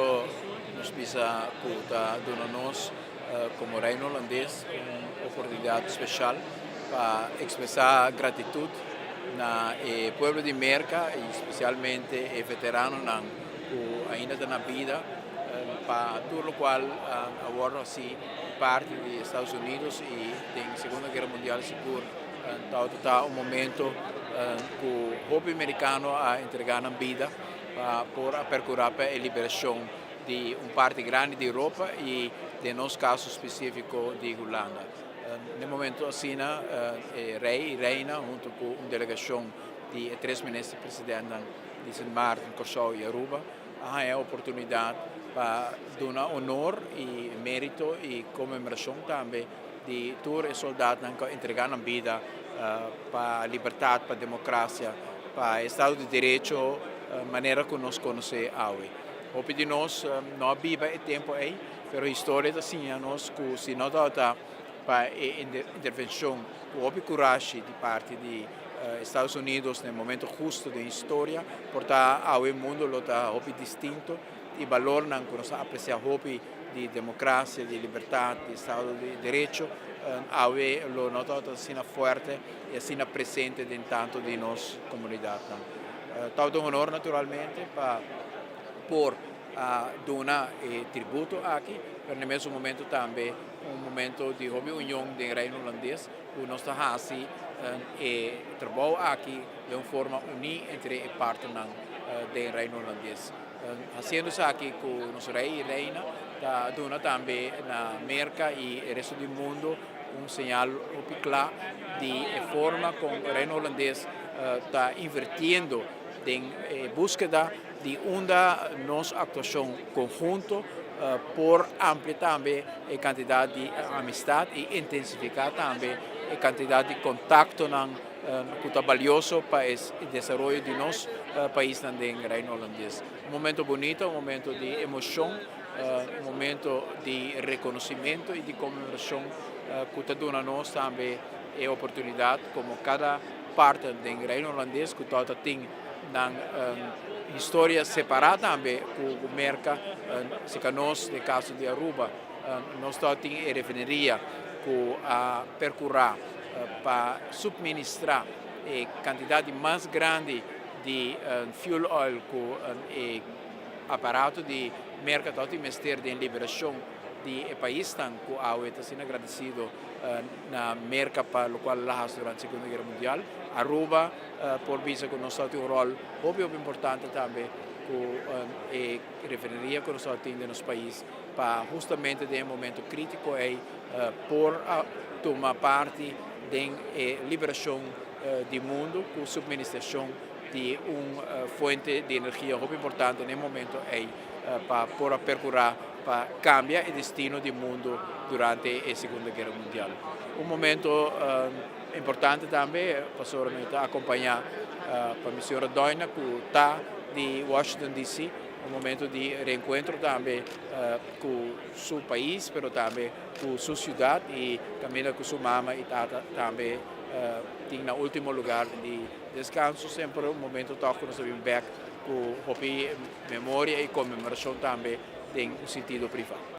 momento nos bisa kuta donanos como reino holandês uma oportunidade especial para expressar gratidão na povo de Merca e especialmente veteranos que ainda estão na vida para tudo o qual agora assim parte dos Estados Unidos e da Segunda Guerra Mundial seguro está um momento que o povo americano a entregar a vida para percorrer a liberação de parte grande da Europa e, no nosso caso específico, de Holanda. No momento assim, rei e rainha, junto com uma delegação de 3 ministros presidentes de Sint Maarten, Curaçao e Aruba, há a oportunidade para dar honor e mérito e comemoração também de todos os soldados que entregaram a vida para a liberdade, para a democracia, para o Estado de Direito, maneira que nós conhecemos hoje. Hope de nós não vive o tempo aí, mas a história da senha nós que se não dá para a intervenção, houve coragem de parte dos Estados Unidos no momento justo da história, portar ao mundo lutar hope distinto e valor não que nós apreciamos hope de democracia, de liberdade, de Estado de Direito, hoje lo notato assim forte e assim presente dentro tanto de nossa comunidade. Tanto honor naturalmente para por donar tributo aqui, mas no mesmo momento também momento de união do reino holandês, que nós estamos assim e trabalho aqui de uma forma unida entre as partes do reino holandês. Fazendo isso aqui com o nosso rei e rainha, dona também na América e o resto do mundo sinal claro de forma como o reino holandês está invertindo em búsqueda de uma nossa atuação conjunta por ampliar também a quantidade de amistade e intensificar também a quantidade de contato que é valioso para o desenvolvimento de nosso país no reino holandês. Um momento bonito, um momento de emoção, um momento de reconhecimento e de comemoração que está dando a nós também a oportunidade, como cada parte do reino holandês que tem na história separada também com o Merca, se nós, no caso de Aruba, nós temos a refineria que percorrer para subministrar a quantidade mais grande de fuel oil que o aparato de Merca tem investir em liberação do país, que está sendo agradecido na Merca para o qual lá durante a Segunda Guerra Mundial. Aruba, por vista que nós temos um rol muito importante também com a refineria que nós temos no nosso país, para justamente em um momento crítico por tomar parte da liberação do mundo com a subministração de uma fonte de energia muito importante no momento para percorrer para cambiar o destino do mundo durante a Segunda Guerra Mundial. Um momento importante também, pastor, acompanhar a senhora Doina, que está de Washington DC, um momento de reencontro também com o seu país, mas também com a sua cidade e caminha com sua mãe e tata também tem no último lugar de descanso, sempre um momento que nós vamos back com memória e comemoração também em um sentido privado.